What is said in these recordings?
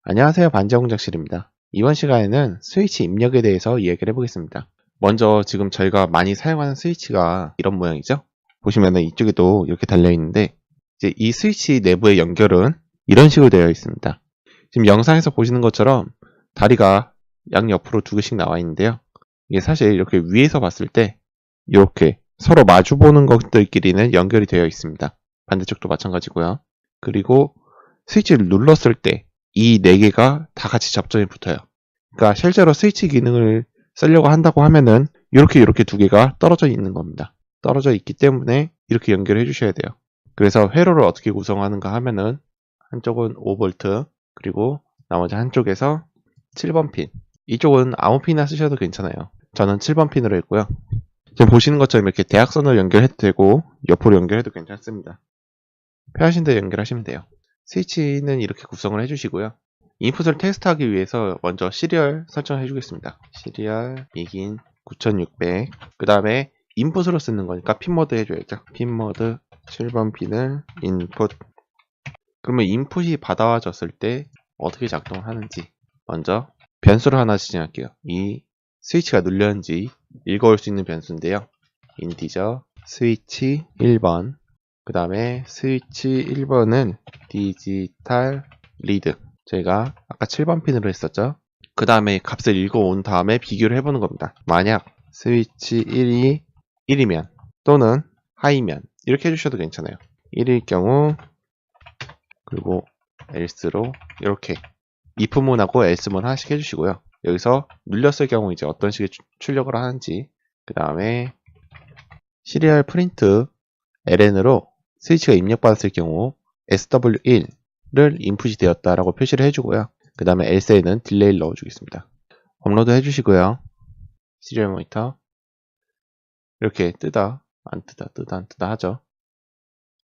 안녕하세요. 반지하공작실입니다. 이번 시간에는 스위치 입력에 대해서 이야기를 해보겠습니다. 먼저 지금 저희가 많이 사용하는 스위치가 이런 모양이죠. 보시면은 이쪽에도 이렇게 달려있는데 이제 이 스위치 내부의 연결은 이런 식으로 되어 있습니다. 지금 영상에서 보시는 것처럼 다리가 양옆으로 두 개씩 나와 있는데요. 이게 사실 이렇게 위에서 봤을 때 이렇게 서로 마주보는 것들끼리는 연결이 되어 있습니다. 반대쪽도 마찬가지고요. 그리고 스위치를 눌렀을 때 이 네 개가 다 같이 접점이 붙어요. 그러니까 실제로 스위치 기능을 쓰려고 한다고 하면은 이렇게 두 개가 떨어져 있는 겁니다. 떨어져 있기 때문에 이렇게 연결해 주셔야 돼요. 그래서 회로를 어떻게 구성하는가 하면은 한쪽은 5V 그리고 나머지 한쪽에서 7번 핀. 이쪽은 아무 핀이나 쓰셔도 괜찮아요. 저는 7번 핀으로 했고요. 지금 보시는 것처럼 이렇게 대각선을 연결해도 되고 옆으로 연결해도 괜찮습니다. 편하신 데 연결하시면 돼요. 스위치는 이렇게 구성을 해주시고요. 인풋을 테스트하기 위해서 먼저 시리얼 설정해 주겠습니다. 시리얼 begin 9600. 그 다음에 인풋으로 쓰는 거니까 핀모드 해줘야죠. 핀모드 7번 핀을 인풋. 그러면 인풋이 받아졌을 때 어떻게 작동하는지 먼저 변수를 하나 지정할게요. 이 스위치가 눌렸는지 읽어올 수 있는 변수인데요. 인티저 스위치 1번. 그 다음에 스위치 1번은 디지털 리드. 저희가 아까 7번 핀으로 했었죠. 그 다음에 값을 읽어온 다음에 비교를 해보는 겁니다. 만약 스위치 1이 1이면 또는 하이면 이렇게 해주셔도 괜찮아요. 1일 경우 그리고 else로 이렇게 if문하고 else문 하나씩 해주시고요. 여기서 눌렸을 경우 이제 어떤 식의 출력을 하는지, 그 다음에 시리얼 프린트 ln으로 스위치가 입력받았을 경우 SW1를 인풋이 되었다라고 표시를 해주고요. 그 다음에 else에는 딜레이를 넣어주겠습니다. 업로드 해주시고요. 시리얼 모니터 이렇게 뜨다 안 뜨다 뜨다 안 뜨다 하죠.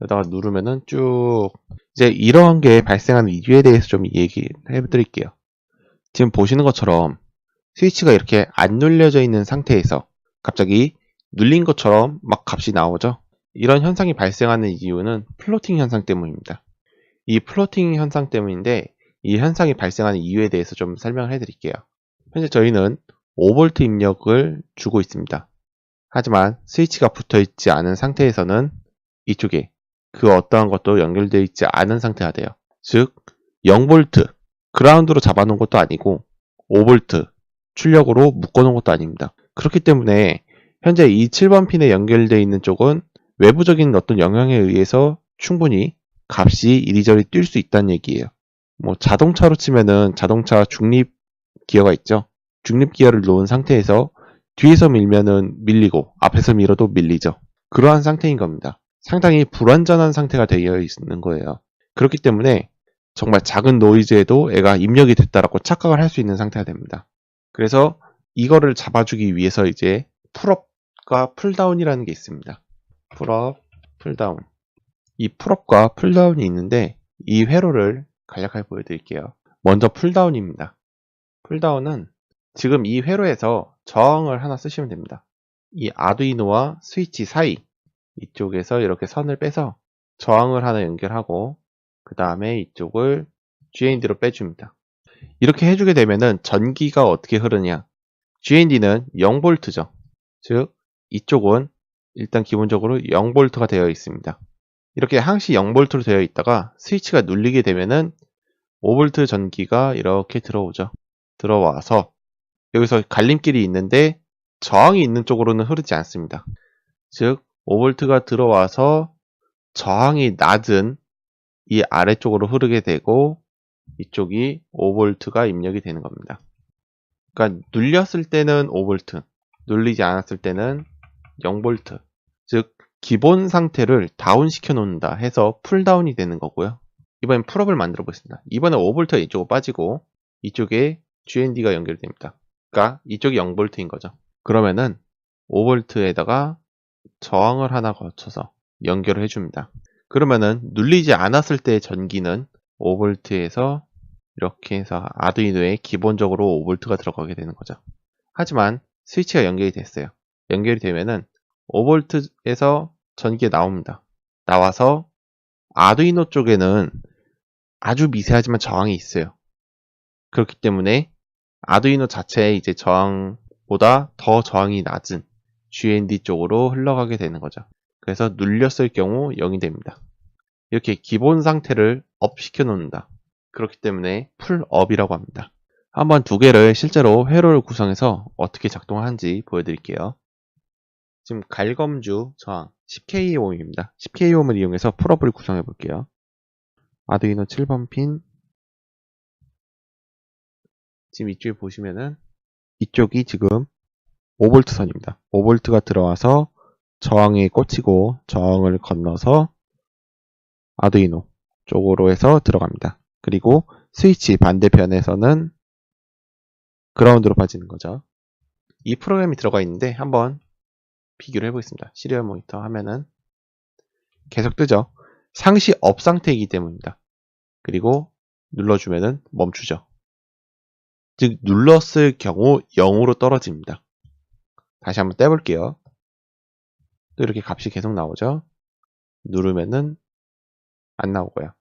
여기다가 누르면은 쭉 이제 이런 게 발생하는 이유에 대해서 좀 얘기해 드릴게요. 지금 보시는 것처럼 스위치가 이렇게 안 눌려져 있는 상태에서 갑자기 눌린 것처럼 막 값이 나오죠. 이런 현상이 발생하는 이유는 플로팅 현상 때문입니다. 이 플로팅 현상 때문인데 이 현상이 발생하는 이유에 대해서 좀 설명을 해드릴게요. 현재 저희는 5V 입력을 주고 있습니다. 하지만 스위치가 붙어 있지 않은 상태에서는 이쪽에 그 어떠한 것도 연결되어 있지 않은 상태가 돼요. 즉 0V 그라운드로 잡아놓은 것도 아니고 5V 출력으로 묶어놓은 것도 아닙니다. 그렇기 때문에 현재 이 7번 핀에 연결되어 있는 쪽은 외부적인 어떤 영향에 의해서 충분히 값이 이리저리 뛸 수 있다는 얘기예요. 뭐 자동차로 치면은 자동차 중립 기어가 있죠. 중립 기어를 놓은 상태에서 뒤에서 밀면은 밀리고 앞에서 밀어도 밀리죠. 그러한 상태인 겁니다. 상당히 불완전한 상태가 되어 있는 거예요. 그렇기 때문에 정말 작은 노이즈에도 애가 입력이 됐다라고 착각을 할 수 있는 상태가 됩니다. 그래서 이거를 잡아주기 위해서 이제 풀업과 풀다운이라는 게 있습니다. 풀업, 풀다운. 이 풀업과 풀다운이 있는데 이 회로를 간략하게 보여드릴게요. 먼저 풀다운입니다. 풀다운은 지금 이 회로에서 저항을 하나 쓰시면 됩니다. 이 아두이노와 스위치 사이 이쪽에서 이렇게 선을 빼서 저항을 하나 연결하고 그 다음에 이쪽을 GND로 빼줍니다. 이렇게 해주게 되면은 전기가 어떻게 흐르냐. GND는 0V죠. 즉 이쪽은 일단 기본적으로 0V가 되어 있습니다. 이렇게 항시 0V로 되어 있다가 스위치가 눌리게 되면은 5V 전기가 이렇게 들어오죠. 들어와서 여기서 갈림길이 있는데 저항이 있는 쪽으로는 흐르지 않습니다. 즉 5V가 들어와서 저항이 낮은 이 아래쪽으로 흐르게 되고 이쪽이 5V가 입력이 되는 겁니다. 그러니까 눌렸을 때는 5V, 눌리지 않았을 때는 0V. 즉 기본 상태를 다운 시켜 놓는다 해서 풀다운이 되는 거고요. 이번엔 풀업을 만들어 보겠습니다. 이번에 5V가 이쪽으로 빠지고 이쪽에 GND가 연결됩니다. 그러니까 이쪽이 0V인 거죠. 그러면은 5V에다가 저항을 하나 거쳐서 연결을 해줍니다. 그러면은 눌리지 않았을 때의 전기는 5V에서 이렇게 해서 아두이노에 기본적으로 5V가 들어가게 되는 거죠. 하지만 스위치가 연결이 됐어요. 연결이 되면은 5V에서 전기가 나옵니다. 나와서 아두이노 쪽에는 아주 미세하지만 저항이 있어요. 그렇기 때문에 아두이노 자체의 이제 저항보다 더 저항이 낮은 GND 쪽으로 흘러가게 되는 거죠. 그래서 눌렸을 경우 0이 됩니다. 이렇게 기본 상태를 업 시켜 놓는다. 그렇기 때문에 풀업이라고 합니다. 한번 두 개를 실제로 회로를 구성해서 어떻게 작동하는지 보여드릴게요. 지금 갈검주 저항 10kΩ입니다. 10kΩ을 이용해서 풀업을 구성해 볼게요. 아두이노 7번 핀, 지금 이쪽에 보시면은 이쪽이 지금 5V 선입니다. 5V가 들어와서 저항에 꽂히고 저항을 건너서 아두이노 쪽으로 해서 들어갑니다. 그리고 스위치 반대편에서는 그라운드로 빠지는 거죠. 이 프로그램이 들어가 있는데 한번 비교를 해보겠습니다. 시리얼 모니터 하면은 계속 뜨죠. 상시 업 상태이기 때문입니다. 그리고 눌러주면은 멈추죠. 즉 눌렀을 경우 0으로 떨어집니다. 다시 한번 떼볼게요. 또 이렇게 값이 계속 나오죠. 누르면은 안 나오고요.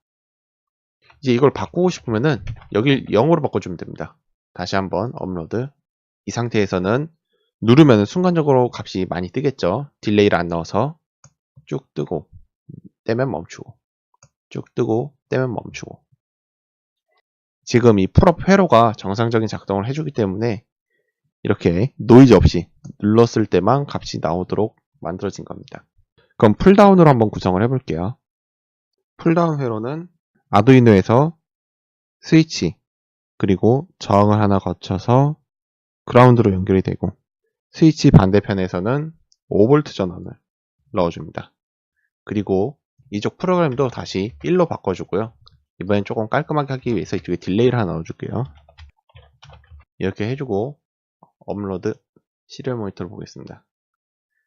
이제 이걸 바꾸고 싶으면은 여길 0으로 바꿔주면 됩니다. 다시 한번 업로드. 이 상태에서는 누르면 순간적으로 값이 많이 뜨겠죠. 딜레이를 안 넣어서 쭉 뜨고 떼면 멈추고 쭉 뜨고 떼면 멈추고. 지금 이 풀업 회로가 정상적인 작동을 해주기 때문에 이렇게 노이즈 없이 눌렀을 때만 값이 나오도록 만들어진 겁니다. 그럼 풀다운으로 한번 구성을 해볼게요. 풀다운 회로는 아두이노에서 스위치 그리고 저항을 하나 거쳐서 그라운드로 연결이 되고 스위치 반대편에서는 5V 전원을 넣어줍니다. 그리고 이쪽 프로그램도 다시 1로 바꿔주고요. 이번엔 조금 깔끔하게 하기 위해서 이쪽에 딜레이를 하나 넣어줄게요. 이렇게 해주고 업로드 시리얼 모니터를 보겠습니다.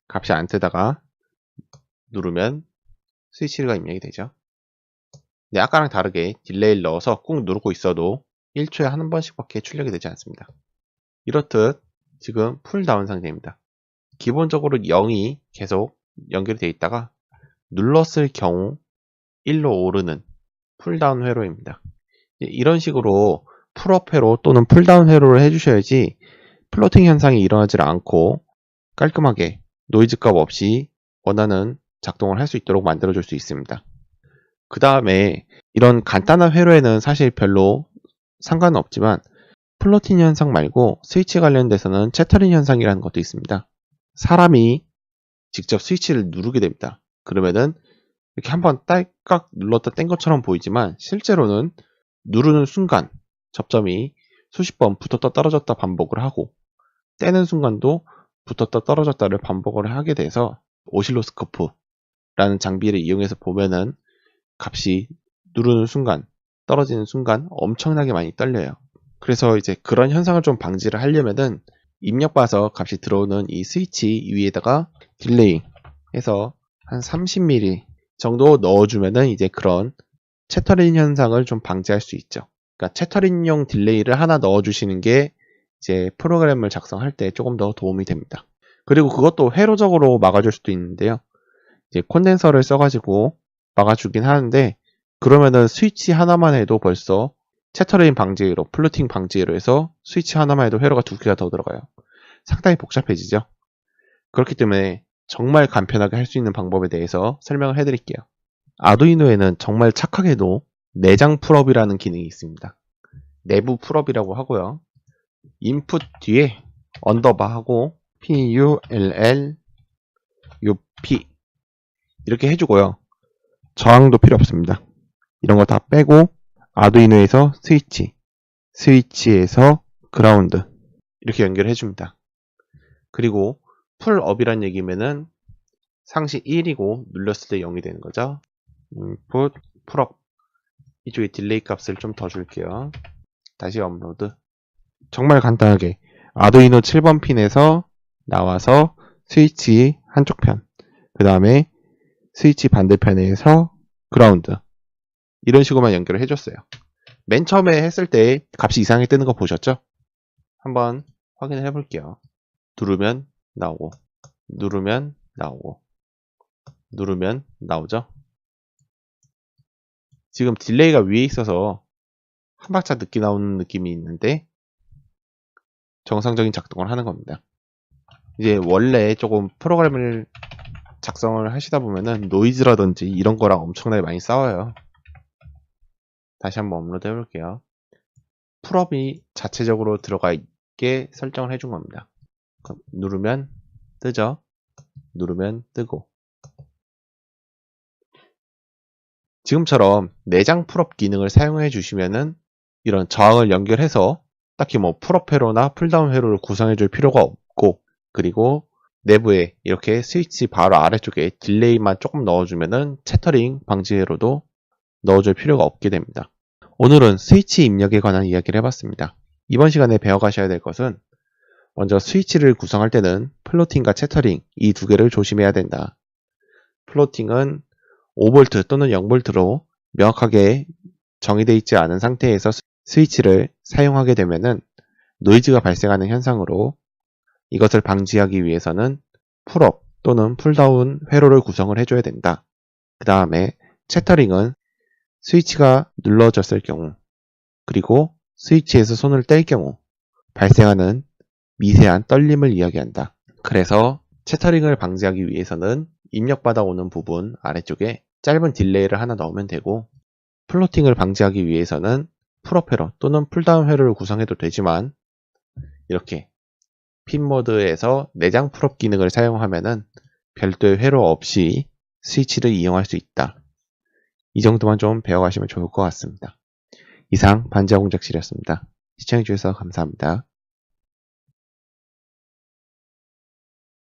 값이 안 뜨다가 누르면 스위치가 입력이 되죠. 근데 아까랑 다르게 딜레이를 넣어서 꾹 누르고 있어도 1초에 한 번씩밖에 출력이 되지 않습니다. 이렇듯 지금 풀다운 상태입니다. 기본적으로 0이 계속 연결이 되어 있다가 눌렀을 경우 1로 오르는 풀다운 회로입니다. 이런 식으로 풀업 회로 또는 풀다운 회로를 해주셔야지 플로팅 현상이 일어나지 않고 깔끔하게 노이즈 값 없이 원하는 작동을 할 수 있도록 만들어줄 수 있습니다. 그 다음에 이런 간단한 회로에는 사실 별로 상관은 없지만 플로팅 현상 말고 스위치 관련돼서는 채터링 현상이라는 것도 있습니다. 사람이 직접 스위치를 누르게 됩니다. 그러면은 이렇게 한번 딸깍 눌렀다 뗀 것처럼 보이지만 실제로는 누르는 순간 접점이 수십 번 붙었다 떨어졌다 반복을 하고 떼는 순간도 붙었다 떨어졌다를 반복을 하게 돼서 오실로스코프라는 장비를 이용해서 보면은 값이 누르는 순간 떨어지는 순간 엄청나게 많이 떨려요. 그래서 이제 그런 현상을 좀 방지를 하려면은 입력 봐서 값이 들어오는 이 스위치 위에다가 딜레이 해서 한 30mm 정도 넣어주면은 이제 그런 채터링 현상을 좀 방지할 수 있죠. 그러니까 채터링용 딜레이를 하나 넣어주시는 게 이제 프로그램을 작성할 때 조금 더 도움이 됩니다. 그리고 그것도 회로적으로 막아줄 수도 있는데요. 이제 콘덴서를 써가지고 막아주긴 하는데 그러면은 스위치 하나만 해도 벌써 채터링 방지로 플루팅 방지로 해서 스위치 하나만 해도 회로가 2개가 더 들어가요. 상당히 복잡해지죠. 그렇기 때문에 정말 간편하게 할 수 있는 방법에 대해서 설명을 해드릴게요. 아두이노에는 정말 착하게도 내장 풀업이라는 기능이 있습니다. 내부 풀업이라고 하고요. 인풋 뒤에 언더바 하고 PULL UP 이렇게 해주고요. 저항도 필요 없습니다. 이런 거 다 빼고 아두이노에서 스위치, 스위치에서 그라운드 이렇게 연결해 줍니다. 그리고 풀업이란 얘기면은 상시 1이고 눌렀을 때 0이 되는 거죠. 인풋 풀업 이쪽에 딜레이 값을 좀 더 줄게요. 다시 업로드. 정말 간단하게 아두이노 7번 핀에서 나와서 스위치 한쪽 편, 그 다음에 스위치 반대편에서 그라운드 이런 식으로만 연결을 해줬어요. 맨 처음에 했을 때 값이 이상하게 뜨는 거 보셨죠? 한번 확인을 해볼게요. 누르면 나오고 누르면 나오고 누르면 나오죠? 지금 딜레이가 위에 있어서 한 박자 늦게 나오는 느낌이 있는데 정상적인 작동을 하는 겁니다. 이제 원래 조금 프로그램을 작성을 하시다 보면은 노이즈라든지 이런 거랑 엄청나게 많이 싸워요. 다시 한번 업로드 해볼게요. 풀업이 자체적으로 들어가 있게 설정을 해준 겁니다. 누르면 뜨죠? 누르면 뜨고. 지금처럼 내장 풀업 기능을 사용해 주시면은 이런 저항을 연결해서 딱히 뭐 풀업 회로나 풀다운 회로를 구성해 줄 필요가 없고, 그리고 내부에 이렇게 스위치 바로 아래쪽에 딜레이만 조금 넣어주면은 채터링 방지 회로도 넣어줄 필요가 없게 됩니다. 오늘은 스위치 입력에 관한 이야기를 해봤습니다. 이번 시간에 배워가셔야 될 것은 먼저 스위치를 구성할 때는 플로팅과 채터링 이 두 개를 조심해야 된다. 플로팅은 5V 또는 0V로 명확하게 정의되어 있지 않은 상태에서 스위치를 사용하게 되면은 노이즈가 발생하는 현상으로 이것을 방지하기 위해서는 풀업 또는 풀다운 회로를 구성을 해줘야 된다. 그 다음에 채터링은 스위치가 눌러졌을 경우, 그리고 스위치에서 손을 뗄 경우 발생하는 미세한 떨림을 이야기한다. 그래서 채터링을 방지하기 위해서는 입력받아 오는 부분 아래쪽에 짧은 딜레이를 하나 넣으면 되고, 플로팅을 방지하기 위해서는 풀업 회로 또는 풀다운 회로를 구성해도 되지만 이렇게 핀 모드에서 내장 풀업 기능을 사용하면은 별도의 회로 없이 스위치를 이용할 수 있다. 이 정도만 좀 배워가시면 좋을 것 같습니다. 이상 반지하 공작실이었습니다. 시청해주셔서 감사합니다.